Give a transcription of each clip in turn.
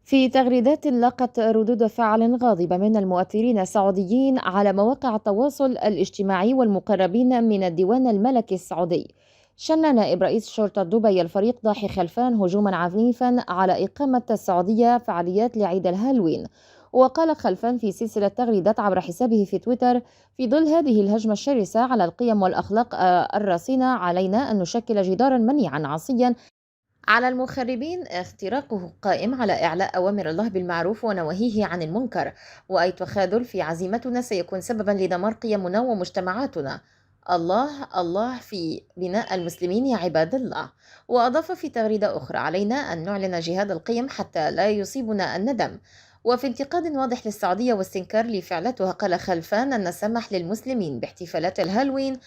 في تغريدات لقت ردود فعل غاضبة من المؤثرين السعوديين على مواقع التواصل الاجتماعي والمقربين من الديوان الملكي السعودي. شن نائب رئيس شرطة دبي الفريق ضاحي خلفان هجوما عنيفا على إقامة السعودية فعاليات لعيد الهالوين. وقال خلفان في سلسلة تغريدات عبر حسابه في تويتر: في ظل هذه الهجمة الشرسة على القيم والأخلاق الرصينة، علينا أن نشكل جدارا منيعا عصيا على المخربين. اختراقه قائم على إعلاء أوامر الله بالمعروف ونواهيه عن المنكر، وأي تخاذل في عزيمتنا سيكون سببا لدمار قيمنا ومجتمعاتنا. الله الله في بناء المسلمين يا عباد الله. وأضاف في تغريدة أخرى: علينا أن نعلن جهاد القيم حتى لا يصيبنا الندم. وفي انتقاد واضح للسعودية واستنكار لفعلتها، قال خلفان أن السماح للمسلمين باحتفالات الهالوين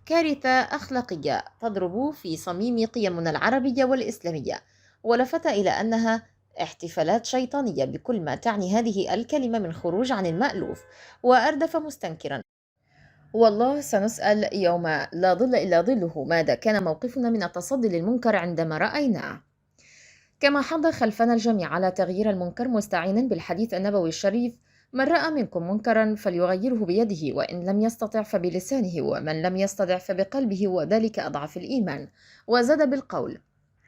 كارثة أخلاقية تضرب في صميم قيمنا العربية والإسلامية، ولفت إلى أنها احتفالات شيطانية بكل ما تعني هذه الكلمة من خروج عن المألوف. وأردف مستنكرا: والله سنسأل يوم لا ظل إلا ظله ماذا كان موقفنا من التصدي للمنكر عندما رأيناه. كما حض خلفنا الجميع على تغيير المنكر، مستعينا بالحديث النبوي الشريف: من رأى منكم منكرا فليغيره بيده، وإن لم يستطع فبلسانه، ومن لم يستطع فبقلبه، وذلك أضعف الإيمان. وزاد بالقول: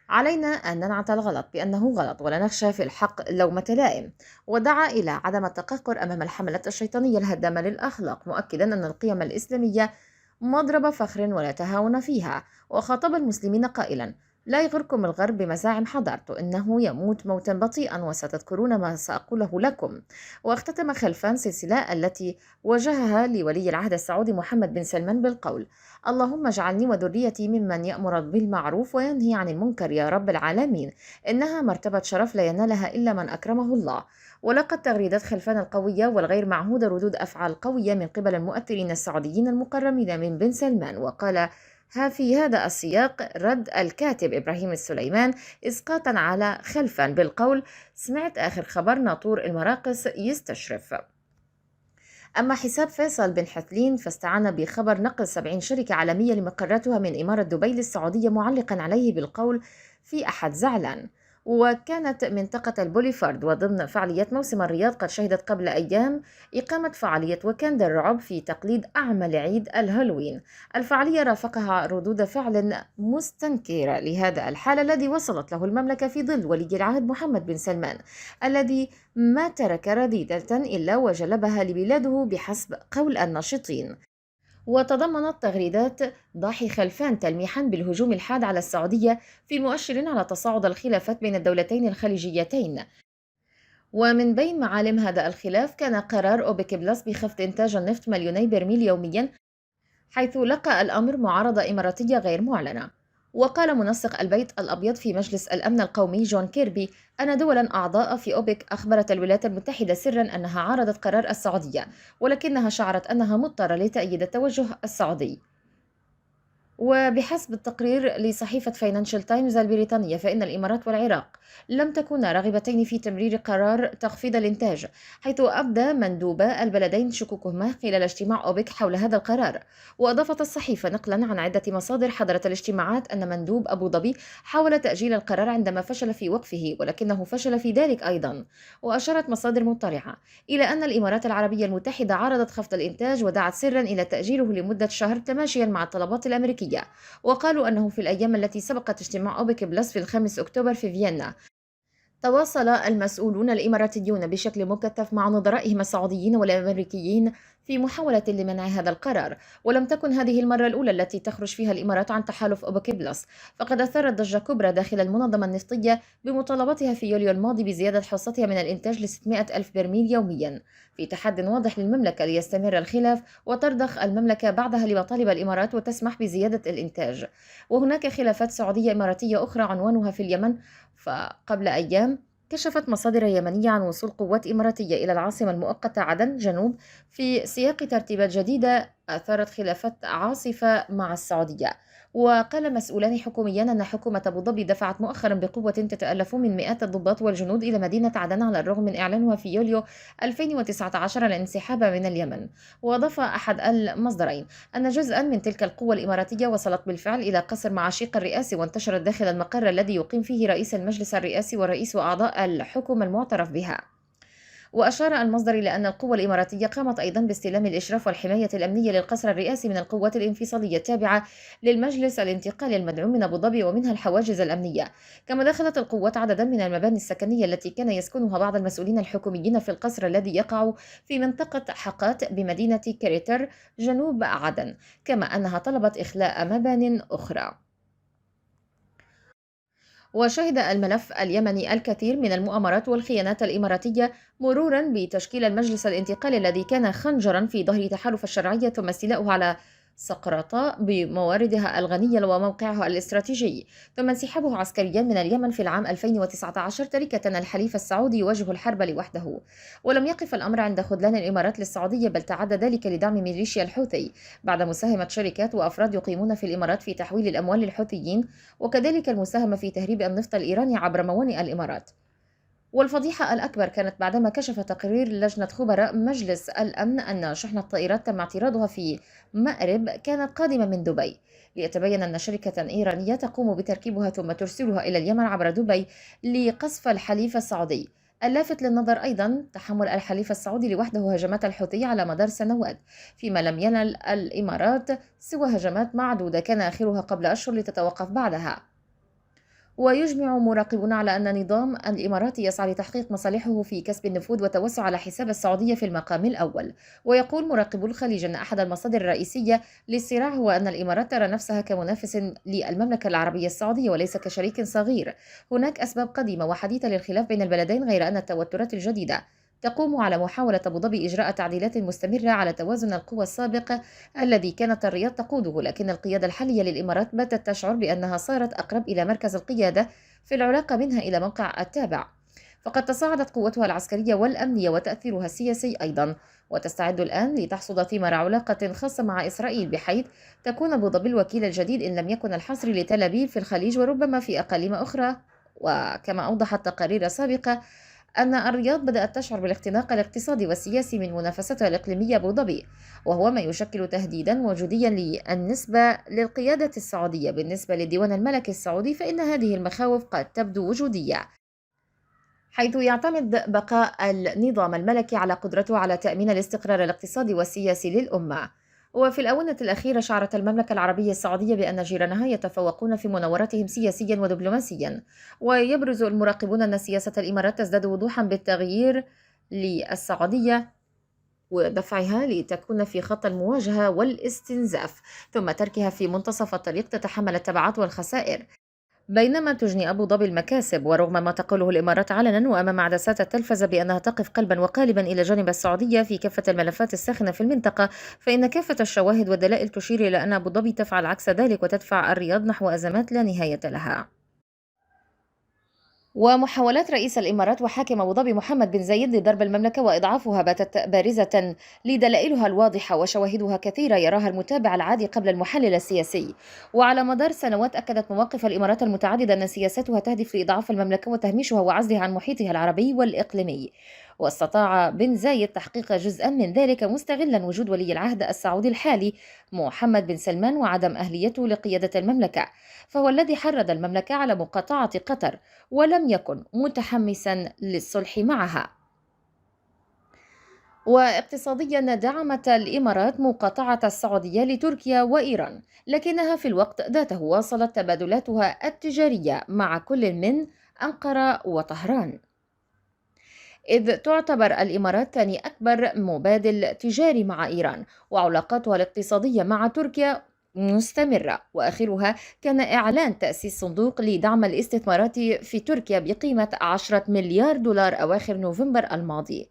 علينا أن ننعت الغلط بأنه غلط، ولا نخشى في الحق لومة لائم. ودعا إلى عدم التقهقر أمام الحملة الشيطانية الهدامة للأخلاق، مؤكدا أن القيم الإسلامية مضرب فخر ولا تهاون فيها. وخاطب المسلمين قائلا: لا يغركم الغرب بمزاعم حضارته، إنه يموت موتا بطيئا وستذكرون ما سأقوله لكم. واختتم خلفان سلسلة التي وجهها لولي العهد السعودي محمد بن سلمان بالقول: اللهم اجعلني وذريتي ممن يأمر بالمعروف وينهي عن المنكر يا رب العالمين، إنها مرتبة شرف لا ينالها إلا من أكرمه الله. ولقد تغريدات خلفان القوية والغير معهودة ردود أفعال قوية من قبل المؤثرين السعوديين المقربين من بن سلمان. وقال في هذا السياق رد الكاتب إبراهيم السليمان إسقاطا على خلفان بالقول: سمعت آخر خبر ناطور المراقص يستشرف. أما حساب فيصل بن حثلين فاستعان بخبر نقل 70 شركة عالمية لمقراتها من إمارة دبي للسعودية، معلقا عليه بالقول: في أحد زعلان. وكانت منطقة البوليفارد وضمن فعاليات موسم الرياض قد شهدت قبل أيام إقامة فعالية ويكند الرعب في تقليد أعمى لعيد الهالوين. الفعالية رافقها ردود فعل مستنكرة لهذا الحال الذي وصلت له المملكة في ظل ولي العهد محمد بن سلمان، الذي ما ترك رذيذة إلا وجلبها لبلاده بحسب قول الناشطين. وتضمنت تغريدات ضاحي خلفان تلميحا بالهجوم الحاد على السعودية، في مؤشر على تصاعد الخلافات بين الدولتين الخليجيتين. ومن بين معالم هذا الخلاف كان قرار أوبك بلس بخفض إنتاج النفط مليوني برميل يوميا، حيث لقى الأمر معارضة إماراتية غير معلنة. وقال منسق البيت الأبيض في مجلس الأمن القومي جون كيربي أن دولا أعضاء في أوبك أخبرت الولايات المتحدة سرا أنها عارضت قرار السعودية، ولكنها شعرت أنها مضطرة لتأييد التوجه السعودي. وبحسب التقرير لصحيفة فاينانشال تايمز البريطانية، فإن الإمارات والعراق لم تكونا راغبتين في تمرير قرار تخفيض الإنتاج، حيث أبدى مندوبا البلدين شكوكهما خلال اجتماع أوبك حول هذا القرار. وأضافت الصحيفة نقلا عن عدة مصادر حضرت الاجتماعات أن مندوب أبو ظبي حاول تأجيل القرار عندما فشل في وقفه، ولكنه فشل في ذلك أيضا. وأشارت مصادر مطلعة إلى أن الإمارات العربية المتحدة عارضت خفض الإنتاج ودعت سرا إلى تأجيله لمدة شهر تماشيا مع الطلبات الأمريكية. وقالوا أنه في الأيام التي سبقت اجتماع أوبك بلس في 5 أكتوبر في فيينا، تواصل المسؤولون الإماراتيون بشكل مكثف مع نظرائهم السعوديين والأمريكيين في محاولة لمنع هذا القرار. ولم تكن هذه المرة الأولى التي تخرج فيها الإمارات عن تحالف أوبك بلس، فقد أثارت ضجة كبرى داخل المنظمة النفطية بمطالبتها في يوليو الماضي بزيادة حصتها من الإنتاج ل 600 ألف برميل يوميا، في تحد واضح للمملكة ليستمر الخلاف وترضخ المملكة بعدها لمطالب الإمارات وتسمح بزيادة الإنتاج. وهناك خلافات سعودية إماراتية أخرى عنوانها في اليمن. فقبل أيام كشفت مصادر يمنية عن وصول قوات إماراتية إلى العاصمة المؤقتة عدن جنوب في سياق ترتيبات جديدة أثارت خلافات عاصفة مع السعودية. وقال مسؤولان حكوميان أن حكومة أبو ظبي دفعت مؤخرا بقوة تتألف من مئات الضباط والجنود إلى مدينة عدن على الرغم من إعلانها في يوليو 2019 الانسحاب من اليمن. وأضاف أحد المصدرين أن جزءا من تلك القوة الإماراتية وصلت بالفعل إلى قصر معاشيق الرئاسي وانتشرت داخل المقر الذي يقيم فيه رئيس المجلس الرئاسي ورئيس أعضاء الحكومة المعترف بها. وأشار المصدر إلى أن القوة الإماراتية قامت أيضا باستلام الإشراف والحماية الأمنية للقصر الرئاسي من القوات الانفصالية التابعة للمجلس الانتقالي المدعوم من أبو ظبي ومنها الحواجز الأمنية. كما دخلت القوات عددا من المباني السكنية التي كان يسكنها بعض المسؤولين الحكوميين في القصر الذي يقع في منطقة حقات بمدينة كريتر جنوب عدن، كما أنها طلبت إخلاء مبان أخرى. وشهد الملف اليمني الكثير من المؤامرات والخيانات الإماراتية، مرورا بتشكيل المجلس الانتقالي الذي كان خنجرا في ظهر تحالف الشرعية ثم استيلاؤه على سقراطة بمواردها الغنية وموقعها الاستراتيجي، ثم انسحابه عسكريا من اليمن في العام 2019 تركة الحليف السعودي يواجه الحرب لوحده. ولم يقف الأمر عند خذلان الإمارات للسعودية، بل تعدى ذلك لدعم ميليشيا الحوثي بعد مساهمة شركات وأفراد يقيمون في الإمارات في تحويل الأموال للحوثيين، وكذلك المساهمة في تهريب النفط الإيراني عبر موانئ الإمارات. والفضيحة الأكبر كانت بعدما كشف تقرير لجنة خبراء مجلس الأمن أن شحنة طائرات تم اعتراضها في مأرب كانت قادمة من دبي، ليتبين أن شركة إيرانية تقوم بتركيبها ثم ترسلها إلى اليمن عبر دبي لقصف الحليف السعودي. اللافت للنظر أيضا تحمل الحليف السعودي لوحده هجمات الحوثي على مدار سنوات، فيما لم ينل الإمارات سوى هجمات معدودة كان آخرها قبل أشهر لتتوقف بعدها. ويجمع مراقبون على أن نظام الإمارات يسعى لتحقيق مصالحه في كسب النفوذ والتوسع على حساب السعودية في المقام الأول. ويقول مراقبو الخليج أن أحد المصادر الرئيسية للصراع هو أن الإمارات ترى نفسها كمنافس للمملكة العربية السعودية وليس كشريك صغير. هناك أسباب قديمة وحديثة للخلاف بين البلدين، غير أن التوترات الجديدة تقوم على محاولة أبو ظبي إجراء تعديلات مستمرة على توازن القوى السابق الذي كانت الرياض تقوده، لكن القيادة الحالية للإمارات باتت تشعر بأنها صارت أقرب إلى مركز القيادة في العلاقة منها إلى موقع التابع. فقد تصاعدت قوتها العسكرية والأمنية وتأثيرها السياسي أيضا، وتستعد الآن لتحصد ثمار علاقة خاصة مع إسرائيل، بحيث تكون أبو ظبي الوكيل الجديد إن لم يكن الحصري لتل أبيب في الخليج وربما في أقاليم أخرى. وكما أوضحت تقارير سابقة أن الرياض بدأت تشعر بالاختناق الاقتصادي والسياسي من منافستها الإقليمية أبو ظبي، وهو ما يشكل تهديدا وجوديا للنسبة للقيادة السعودية. بالنسبة للديوان الملكي السعودي فإن هذه المخاوف قد تبدو وجودية، حيث يعتمد بقاء النظام الملكي على قدرته على تأمين الاستقرار الاقتصادي والسياسي للأمة. وفي الآونة الأخيرة شعرت المملكة العربية السعودية بأن جيرانها يتفوقون في مناورتهم سياسيا ودبلوماسيا، ويبرز المراقبون أن سياسة الإمارات تزداد وضوحا بالتغيير للسعودية ودفعها لتكون في خط المواجهة والاستنزاف، ثم تركها في منتصف الطريق تتحمل التبعات والخسائر، بينما تجني أبو ظبي المكاسب. ورغم ما تقوله الإمارات علنا وأمام عدسات التلفزة بأنها تقف قلبا وقالبا إلى جانب السعودية في كافة الملفات الساخنة في المنطقة، فإن كافة الشواهد والدلائل تشير إلى أن أبو ظبي تفعل عكس ذلك وتدفع الرياض نحو أزمات لا نهاية لها. ومحاولات رئيس الإمارات وحاكم أبو ظبي محمد بن زايد لضرب المملكة وإضعافها باتت بارزة لدلائلها الواضحة وشواهدها كثيرة يراها المتابع العادي قبل المحلل السياسي. وعلى مدار سنوات أكدت مواقف الإمارات المتعددة أن سياستها تهدف لإضعاف المملكة وتهميشها وعزلها عن محيطها العربي والإقليمي. واستطاع بن زايد تحقيق جزءا من ذلك مستغلا وجود ولي العهد السعودي الحالي محمد بن سلمان وعدم أهليته لقيادة المملكة، فهو الذي حرض المملكة على مقاطعة قطر ولم يكن متحمسا للصلح معها. واقتصاديا دعمت الإمارات مقاطعة السعودية لتركيا وإيران، لكنها في الوقت ذاته واصلت تبادلاتها التجارية مع كل من أنقرة وطهران، إذ تعتبر الإمارات ثاني أكبر مبادل تجاري مع إيران، وعلاقاتها الاقتصادية مع تركيا مستمرة. وآخرها كان إعلان تأسيس صندوق لدعم الاستثمارات في تركيا بقيمة 10 مليار دولار أواخر نوفمبر الماضي.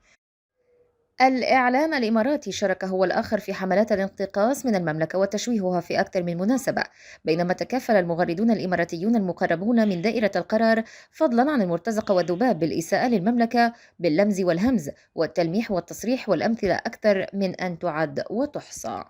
الإعلام الإماراتي شارك هو الآخر في حملات الانتقاص من المملكة وتشويهها في أكثر من مناسبة، بينما تكافل المغردون الإماراتيون المقربون من دائرة القرار فضلا عن المرتزقة والذباب بالإساءة للمملكة باللمز والهمز والتلميح والتصريح، والأمثلة أكثر من أن تعد وتحصى.